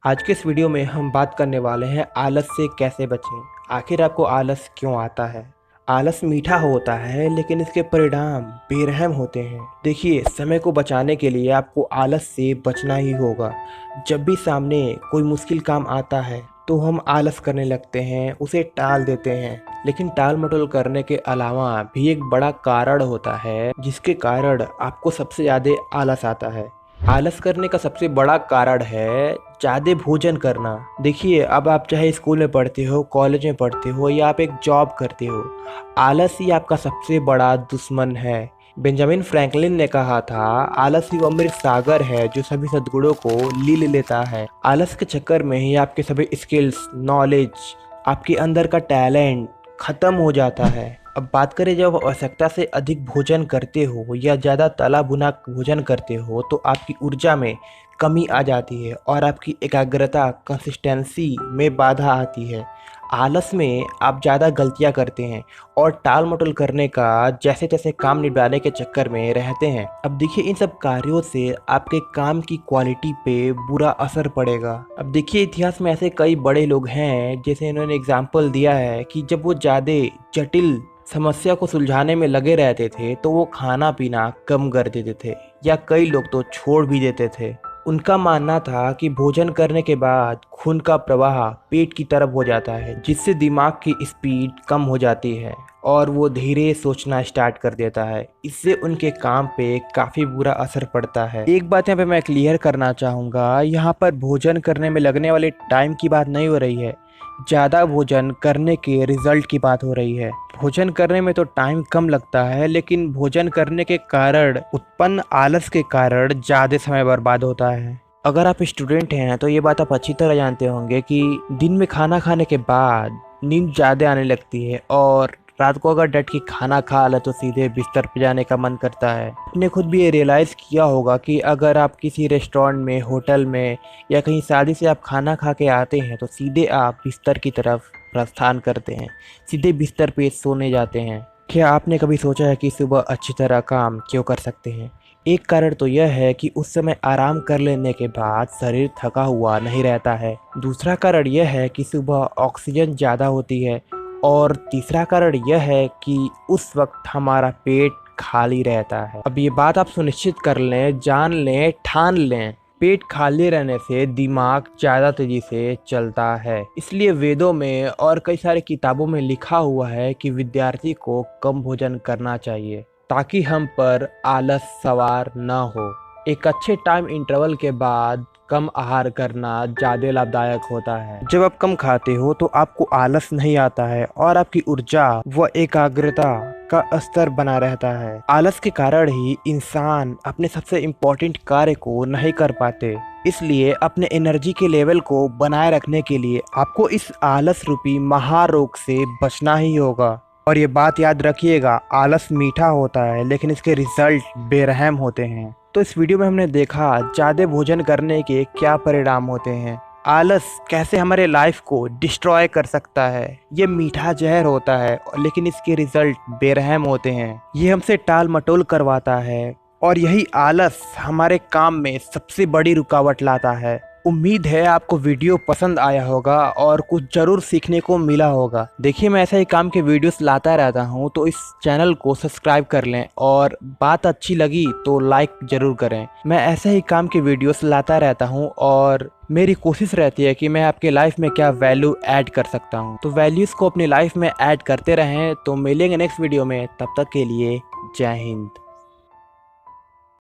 आज के इस वीडियो में हम बात करने वाले हैं आलस से कैसे बचें। आखिर आपको आलस क्यों आता है? आलस मीठा होता है लेकिन इसके परिणाम बेरहम होते हैं। देखिए, समय को बचाने के लिए आपको आलस से बचना ही होगा। जब भी सामने कोई मुश्किल काम आता है तो हम आलस करने लगते हैं, उसे टाल देते हैं। लेकिन टाल मटोल करने के अलावा भी एक बड़ा कारण होता है जिसके कारण आपको सबसे ज़्यादा आलस आता है। आलस करने का सबसे बड़ा कारण है ज़्यादा भोजन करना। देखिए, अब आप चाहे स्कूल में पढ़ते हो, कॉलेज में पढ़ते हो या आप एक जॉब करते हो, आलस ही आपका सबसे बड़ा दुश्मन है। बेंजामिन फ्रैंकलिन ने कहा था, आलस ही वो अमृत सागर है जो सभी सद्गुणों को लील लेता है। आलस के चक्कर में ही आपके सभी स्किल्स, नॉलेज, आपके अंदर का टैलेंट खत्म हो जाता है। अब बात करें, जब आप आवश्यकता से अधिक भोजन करते हो या ज़्यादा तला भुना भोजन करते हो तो आपकी ऊर्जा में कमी आ जाती है और आपकी एकाग्रता, कंसिस्टेंसी में बाधा आती है। आलस में आप ज़्यादा गलतियां करते हैं और टाल मटोल करने का जैसे तैसे काम निपटाने के चक्कर में रहते हैं। अब देखिए, इन सब कार्यों से आपके काम की क्वालिटी पे बुरा असर पड़ेगा। अब देखिए, इतिहास में ऐसे कई बड़े लोग हैं जैसे इन्होंने एग्जाम्पल दिया है कि जब वो ज़्यादा जटिल समस्या को सुलझाने में लगे रहते थे तो वो खाना पीना कम कर देते थे या कई लोग तो छोड़ भी देते थे। उनका मानना था कि भोजन करने के बाद खून का प्रवाह पेट की तरफ हो जाता है जिससे दिमाग की स्पीड कम हो जाती है और वो धीरे सोचना स्टार्ट कर देता है। इससे उनके काम पे काफ़ी बुरा असर पड़ता है। एक बात यहाँ पे मैं क्लियर करना चाहूँगा, यहाँ पर भोजन करने में लगने वाले टाइम की बात नहीं हो रही है, ज़्यादा भोजन करने के रिजल्ट की बात हो रही है। भोजन करने में तो टाइम कम लगता है लेकिन भोजन करने के कारण उत्पन्न आलस के कारण ज़्यादा समय बर्बाद होता है। अगर आप स्टूडेंट हैं तो ये बात आप अच्छी तरह जानते होंगे कि दिन में खाना खाने के बाद नींद ज़्यादा आने लगती है और रात को अगर डट के खाना खा ले तो सीधे बिस्तर पे जाने का मन करता है। आपने खुद भी ये रियलाइज़ किया होगा कि अगर आप किसी रेस्टोरेंट में, होटल में या कहीं शादी से आप खाना खा के आते हैं तो सीधे आप बिस्तर की तरफ प्रस्थान करते हैं, सीधे बिस्तर पे सोने जाते हैं। क्या आपने कभी सोचा है कि सुबह अच्छी तरह काम क्यों कर सकते हैं? एक कारण तो यह है कि उस समय आराम कर लेने के बाद शरीर थका हुआ नहीं रहता है। दूसरा कारण यह है कि सुबह ऑक्सीजन ज़्यादा होती है और तीसरा कारण यह है कि उस वक्त हमारा पेट खाली रहता है। अब ये बात आप सुनिश्चित कर लें, जान लें, ठान लें, पेट खाली रहने से दिमाग ज़्यादा तेजी से चलता है। इसलिए वेदों में और कई सारी किताबों में लिखा हुआ है कि विद्यार्थी को कम भोजन करना चाहिए ताकि हम पर आलस सवार न हो। एक अच्छे टाइम इंटरवल के बाद कम आहार करना ज़्यादा लाभदायक होता है। जब आप कम खाते हो तो आपको आलस नहीं आता है और आपकी ऊर्जा व एकाग्रता का स्तर बना रहता है। आलस के कारण ही इंसान अपने सबसे इम्पोर्टेंट कार्य को नहीं कर पाते। इसलिए अपने एनर्जी के लेवल को बनाए रखने के लिए आपको इस आलस रूपी महारोग से बचना ही होगा। और ये बात याद रखिएगा, आलस मीठा होता है लेकिन इसके रिजल्ट बेरहम होते हैं। तो इस वीडियो में हमने देखा ज़्यादा भोजन करने के क्या परिणाम होते हैं, आलस कैसे हमारे लाइफ को डिस्ट्रॉय कर सकता है। ये मीठा जहर होता है लेकिन इसके रिजल्ट बेरहम होते हैं। ये हमसे टाल मटोल करवाता है और यही आलस हमारे काम में सबसे बड़ी रुकावट लाता है। उम्मीद है आपको वीडियो पसंद आया होगा और कुछ ज़रूर सीखने को मिला होगा। देखिए, मैं ऐसे ही काम के वीडियोस लाता रहता हूं तो इस चैनल को सब्सक्राइब कर लें और बात अच्छी लगी तो लाइक ज़रूर करें। मैं ऐसे ही काम के वीडियोस लाता रहता हूं और मेरी कोशिश रहती है कि मैं आपके लाइफ में क्या वैल्यू ऐड कर सकता हूं। तो वैल्यूज़ को अपनी लाइफ में ऐड करते रहें। तो मिलेंगे नेक्स्ट वीडियो में, तब तक के लिए जय हिंद।